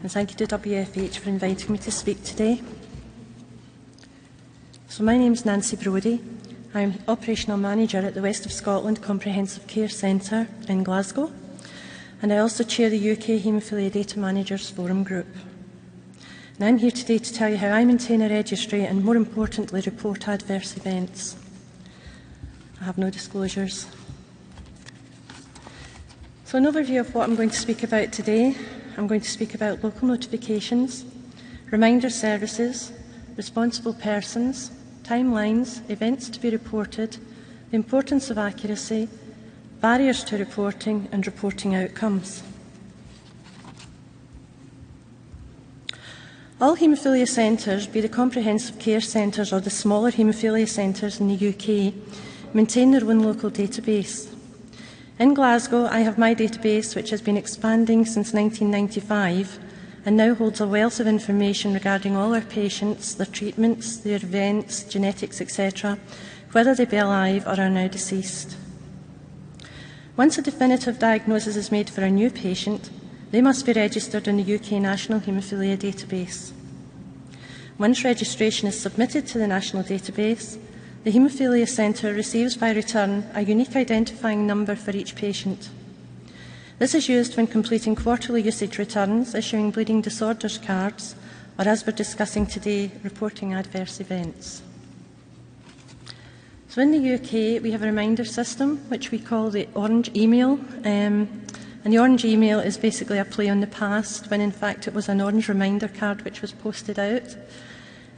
and thank you to WFH for inviting me to speak today. So my name is Nancy Brodie. I'm Operational Manager at the West of Scotland Comprehensive Care Centre in Glasgow, and I also chair the UK Haemophilia Data Managers Forum Group. And I'm here today to tell you how I maintain a registry and, more importantly, report adverse events. I have no disclosures. So an overview of what I'm going to speak about today. I'm going to speak about local notifications, reminder services, responsible persons, timelines, events to be reported, the importance of accuracy, barriers to reporting and reporting outcomes. All haemophilia centres, be the comprehensive care centres or the smaller haemophilia centres in the UK, maintain their own local database. In Glasgow, I have my database, which has been expanding since 1995 and now holds a wealth of information regarding all our patients, their treatments, their events, genetics, etc., whether they be alive or are now deceased. Once a definitive diagnosis is made for a new patient, they must be registered in the UK National Haemophilia Database. Once registration is submitted to the national database, the Haemophilia Centre receives by return a unique identifying number for each patient. This is used when completing quarterly usage returns, issuing bleeding disorders cards, or, as we're discussing today, reporting adverse events. So in the UK, we have a reminder system, which we call the Orange Email. And the Orange Email is basically a play on the past, when in fact it was an orange reminder card which was posted out.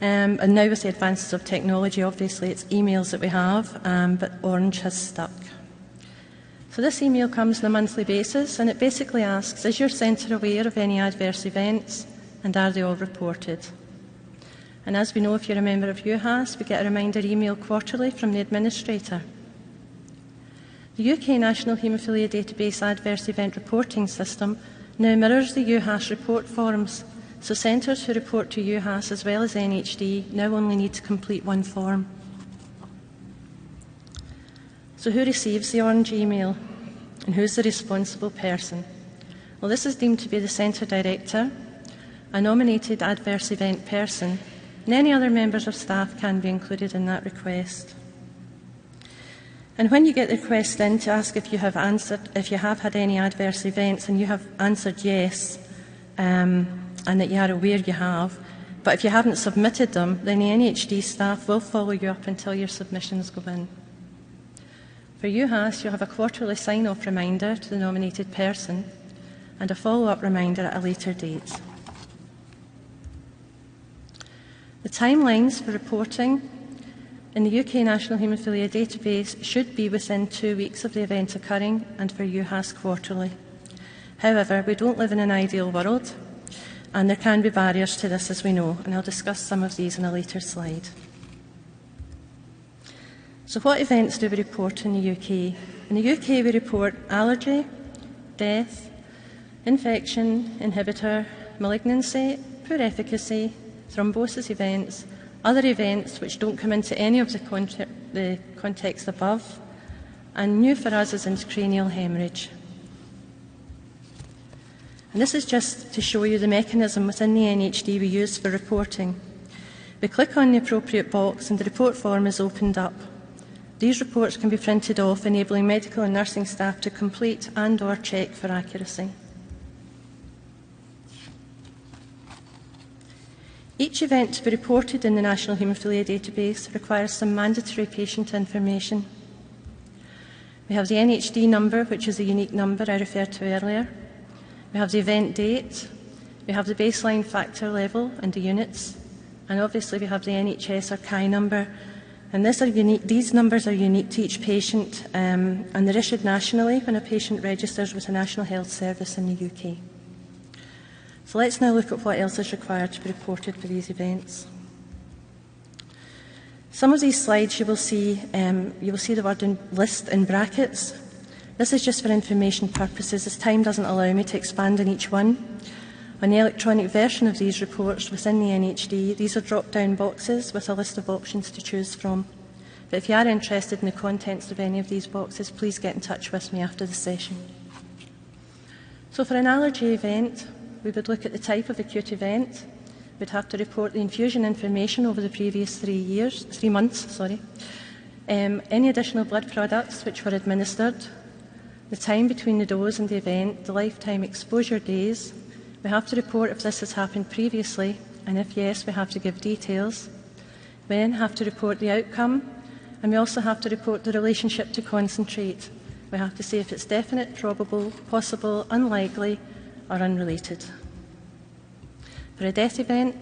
And now with the advances of technology, obviously it's emails that we have, but Orange has stuck. So this email comes on a monthly basis, and it basically asks, is your centre aware of any adverse events, and are they all reported? And as we know, if you're a member of UHAS, we get a reminder email quarterly from the administrator. The UK National Haemophilia Database Adverse Event Reporting System now mirrors the UHAS report forms, so centres who report to UHAS as well as NHD now only need to complete one form. So who receives the Orange Email, and who's the responsible person? Well, this is deemed to be the centre director, a nominated adverse event person, and any other members of staff can be included in that request. And when you get the request in to ask if you have had any adverse events, and you have answered yes, and that you are aware you have, but if you haven't submitted them, then the NHD staff will follow you up until your submissions go in. For UHAS, you'll have a quarterly sign-off reminder to the nominated person and a follow-up reminder at a later date. The timelines for reporting in the UK National Haemophilia Database should be within 2 weeks of the event occurring, and for UHAS quarterly. However, we don't live in an ideal world, and there can be barriers to this, as we know, and I'll discuss some of these in a later slide. So what events do we report in the UK? In the UK, we report allergy, death, infection, inhibitor, malignancy, poor efficacy, thrombosis events, other events which don't come into any of the context above, and new for us is intracranial hemorrhage. And this is just to show you the mechanism within the NHD we use for reporting. We click on the appropriate box and the report form is opened up. These reports can be printed off, enabling medical and nursing staff to complete and/or check for accuracy. Each event to be reported in the National Haemophilia Database requires some mandatory patient information. We have the NHD number, which is a unique number I referred to earlier. We have the event date, we have the baseline factor level and the units, and obviously we have the NHS or CHI number. And these numbers are unique to each patient, and they're issued nationally when a patient registers with a National Health Service in the UK. So let's now look at what else is required to be reported for these events. Some of these slides you will see the word list in brackets. This is just for information purposes, as time doesn't allow me to expand on each one. On the electronic version of these reports within the NHD, these are drop-down boxes with a list of options to choose from. But if you are interested in the contents of any of these boxes, please get in touch with me after the session. So for an allergy event, we would look at the type of acute event. We'd have to report the infusion information over the previous 3 months, any additional blood products which were administered, the time between the dose and the event, the lifetime exposure days. We have to report if this has happened previously, and if yes, we have to give details. We then have to report the outcome, and we also have to report the relationship to concentrate. We have to say if it's definite, probable, possible, unlikely, or unrelated. For a death event,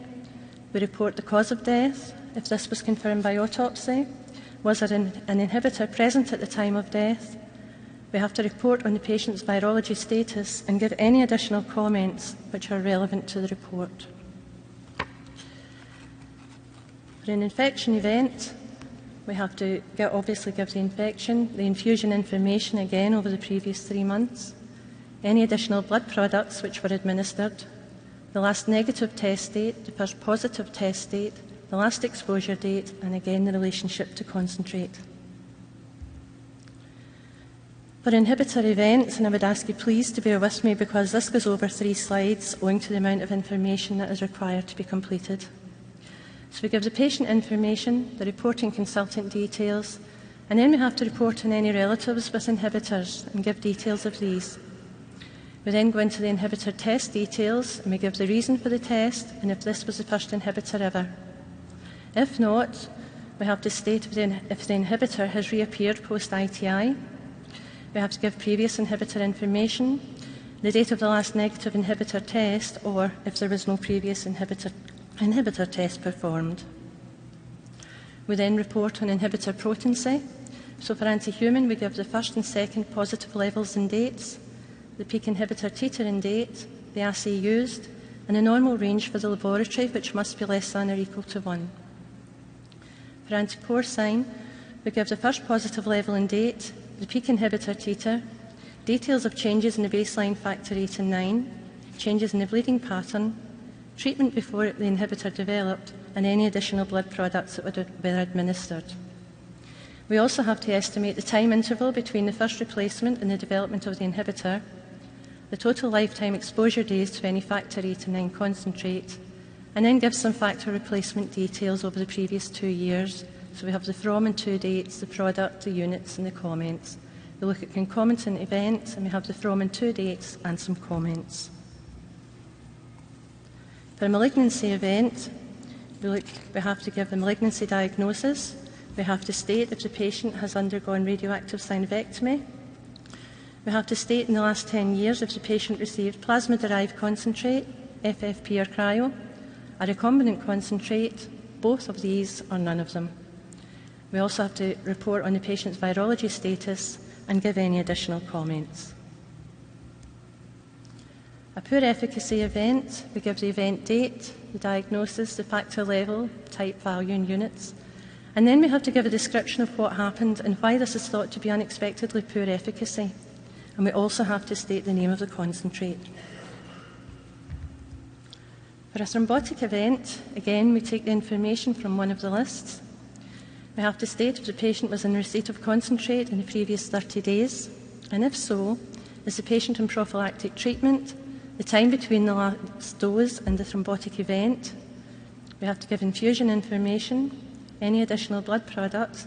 we report the cause of death, if this was confirmed by autopsy. Was there an inhibitor present at the time of death? We have to report on the patient's virology status and give any additional comments which are relevant to the report. For an infection event, we have to obviously give the infection, the infusion information again over the previous 3 months, any additional blood products which were administered, the last negative test date, the first positive test date, the last exposure date, and again the relationship to concentrate. For inhibitor events, and I would ask you please to bear with me because this goes over 3 slides owing to the amount of information that is required to be completed. So we give the patient information, the reporting consultant details, and then we have to report on any relatives with inhibitors and give details of these. We then go into the inhibitor test details and we give the reason for the test and if this was the first inhibitor ever. If not, we have to state if the inhibitor has reappeared post-ITI. We have to give previous inhibitor information, the date of the last negative inhibitor test, or if there was no previous inhibitor test performed. We then report on inhibitor potency. So for anti-human, we give the first and second positive levels and dates, the peak inhibitor titer and date, the assay used, and a normal range for the laboratory, which must be less than or equal to 1. For anti-porcine, we give the first positive level and date, the peak inhibitor titer, details of changes in the baseline factor 8 and 9, changes in the bleeding pattern, treatment before the inhibitor developed, and any additional blood products that were administered. We also have to estimate the time interval between the first replacement and the development of the inhibitor, the total lifetime exposure days to any factor 8 and 9 concentrate, and then give some factor replacement details over the previous 2 years. So we have the from and to dates, the product, the units, and the comments. We look at concomitant events, and we have the from and to dates and some comments. For a malignancy event, we have to give the malignancy diagnosis. We have to state if the patient has undergone radioactive synovectomy. We have to state in the last 10 years if the patient received plasma-derived concentrate, FFP or cryo, a recombinant concentrate, both of these or none of them. We also have to report on the patient's virology status and give any additional comments. A poor efficacy event, we give the event date, the diagnosis, the factor level, type, value and units, and then we have to give a description of what happened and why this is thought to be unexpectedly poor efficacy. And we also have to state the name of the concentrate. For a thrombotic event, again, we take the information from one of the lists. We have to state if the patient was in receipt of concentrate in the previous 30 days, and if so, is the patient in prophylactic treatment, the time between the last dose and the thrombotic event. We have to give infusion information, any additional blood products,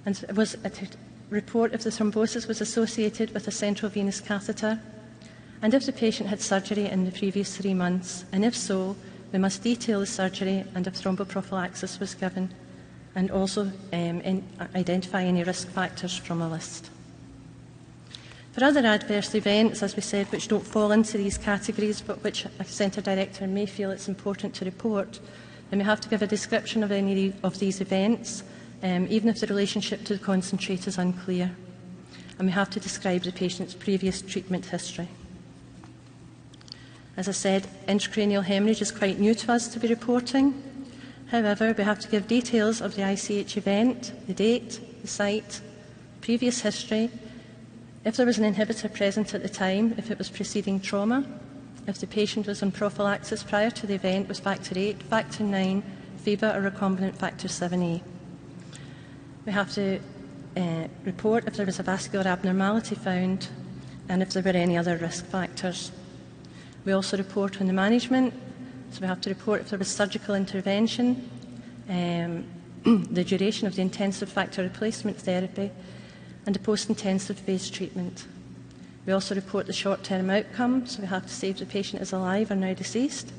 and report if the thrombosis was associated with a central venous catheter, and if the patient had surgery in the previous 3 months, and if so, we must detail the surgery and if thromboprophylaxis was given, and also identify any risk factors from a list. For other adverse events, as we said, which don't fall into these categories, but which a centre director may feel it's important to report, then we have to give a description of any of these events, even if the relationship to the concentrate is unclear. And we have to describe the patient's previous treatment history. As I said, intracranial hemorrhage is quite new to us to be reporting. However, we have to give details of the ICH event, the date, the site, previous history, if there was an inhibitor present at the time, if it was preceding trauma, if the patient was on prophylaxis prior to the event with factor 8, factor 9, fever or recombinant factor 7A. We have to report if there was a vascular abnormality found and if there were any other risk factors. We also report on the management, so we have to report if there was surgical intervention, the duration of the intensive factor replacement therapy, and the post-intensive phase treatment. We also report the short-term outcome, so we have to say if the patient is alive or now deceased.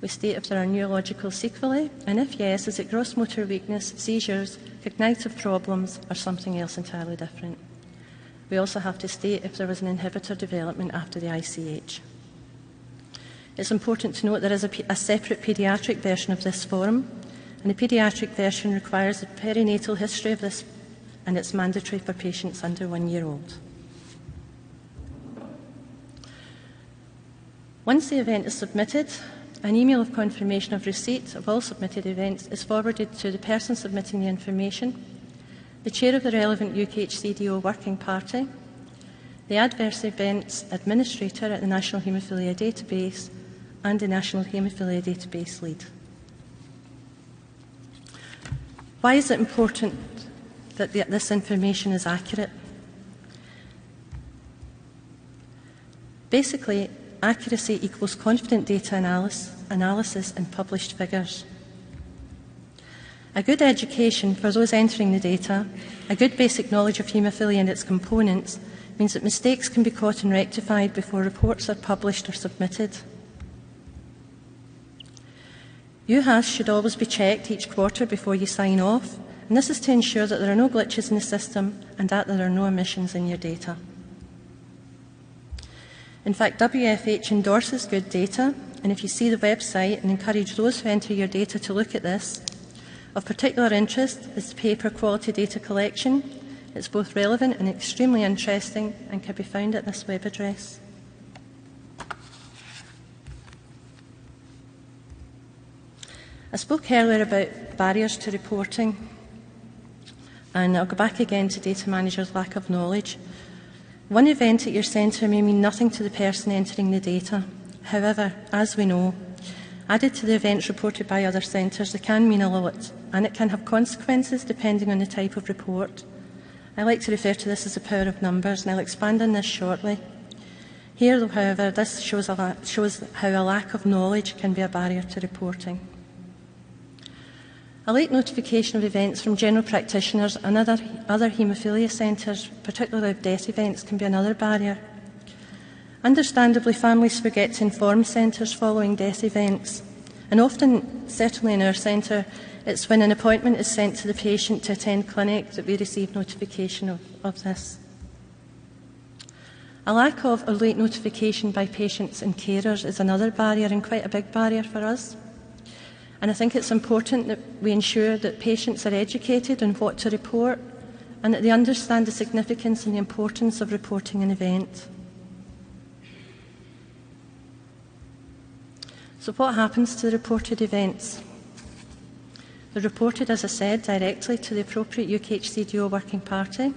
We state if there are neurological sequelae, and if yes, is it gross motor weakness, seizures, cognitive problems, or something else entirely different. We also have to state if there was an inhibitor development after the ICH. It's important to note there is a separate paediatric version of this form, and the paediatric version requires a perinatal history of this, and it's mandatory for patients under 1 year old. Once the event is submitted, an email of confirmation of receipt of all submitted events is forwarded to the person submitting the information, the chair of the relevant UKHCDO working party, the adverse events administrator at the National Haemophilia Database, and the National Haemophilia Database lead. Why is it important that this information is accurate? Basically, accuracy equals confident data analysis and published figures. A good education for those entering the data, a good basic knowledge of haemophilia and its components, means that mistakes can be caught and rectified before reports are published or submitted. UHAS should always be checked each quarter before you sign off, and this is to ensure that there are no glitches in the system and that there are no omissions in your data. In fact, WFH endorses good data, and if you see the website and encourage those who enter your data to look at this, of particular interest is the paper Quality Data Collection. It's both relevant and extremely interesting and can be found at this web address. I spoke earlier about barriers to reporting, and I'll go back again to data managers' lack of knowledge. One event at your centre may mean nothing to the person entering the data. However, as we know, added to the events reported by other centres, they can mean a lot, and it can have consequences depending on the type of report. I like to refer to this as the power of numbers, and I'll expand on this shortly. Here, though, however, this shows how a lack of knowledge can be a barrier to reporting. A late notification of events from general practitioners and other haemophilia centres, particularly of death events, can be another barrier. Understandably, families forget to inform centres following death events, and often, certainly in our centre, it's when an appointment is sent to the patient to attend clinic that we receive notification of this. A lack of or late notification by patients and carers is another barrier, and quite a big barrier for us. And I think it's important that we ensure that patients are educated on what to report and that they understand the significance and the importance of reporting an event. So what happens to the reported events? They're reported, as I said, directly to the appropriate UKHCDO working party.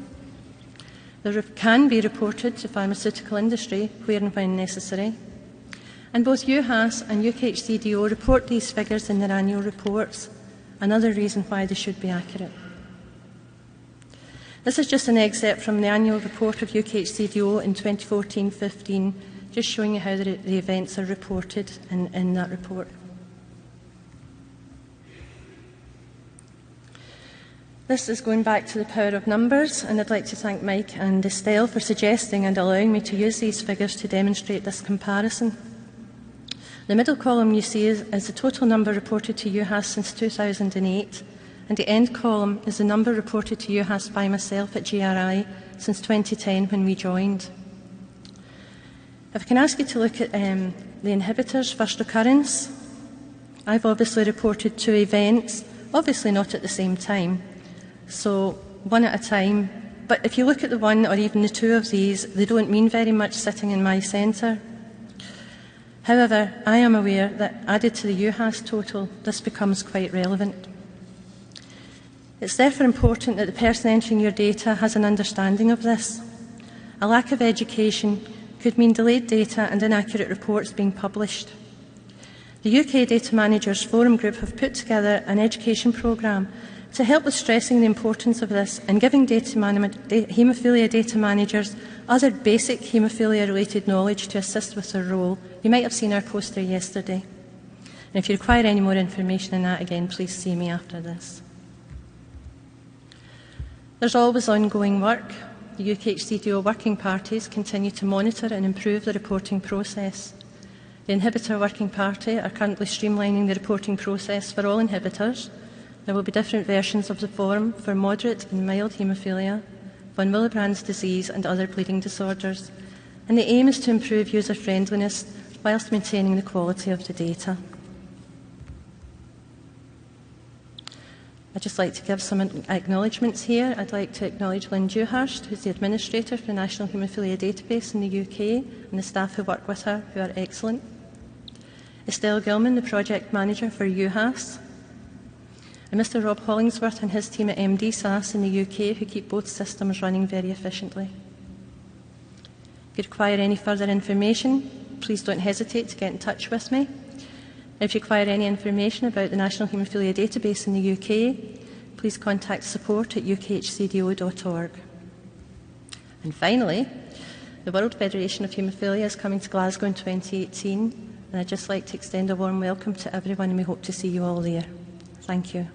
They can be reported to pharmaceutical industry where and when necessary. And both UHAS and UKHCDO report these figures in their annual reports, another reason why they should be accurate. This is just an excerpt from the annual report of UKHCDO in 2014-15, just showing you how the events are reported in that report. This is going back to the power of numbers, and I'd like to thank Mike and Estelle for suggesting and allowing me to use these figures to demonstrate this comparison. The middle column you see is the total number reported to UHAS since 2008, and the end column is the number reported to UHAS by myself at GRI since 2010 when we joined. If I can ask you to look at the inhibitors first occurrence, I've obviously reported 2 events, obviously not at the same time, so one at a time, but if you look at the one or even the 2 of these, they don't mean very much sitting in my centre. However, I am aware that added to the UHAS total, this becomes quite relevant. It's therefore important that the person entering your data has an understanding of this. A lack of education could mean delayed data and inaccurate reports being published. The UK Data Managers Forum Group have put together an education programme To help with stressing the importance of this and giving haemophilia data managers other basic haemophilia-related knowledge to assist with their role, you might have seen our poster yesterday. And if you require any more information on that, again, please see me after this. There's always ongoing work. The UKHCDO working parties continue to monitor and improve the reporting process. The Inhibitor Working Party are currently streamlining the reporting process for all inhibitors. There will be different versions of the form for moderate and mild haemophilia, von Willebrand's disease and other bleeding disorders. And the aim is to improve user-friendliness whilst maintaining the quality of the data. I'd just like to give some acknowledgements here. I'd like to acknowledge Lynn Dewhurst, who's the Administrator for the National Haemophilia Database in the UK, and the staff who work with her, who are excellent. Estelle Gilman, the Project Manager for UHAS, and Mr Rob Hollingsworth and his team at MDSAS in the UK, who keep both systems running very efficiently. If you require any further information, please don't hesitate to get in touch with me. If you require any information about the National Haemophilia Database in the UK, please contact support@ukhcdo.org. And finally, the World Federation of Haemophilia is coming to Glasgow in 2018, and I'd just like to extend a warm welcome to everyone, and we hope to see you all there. Thank you.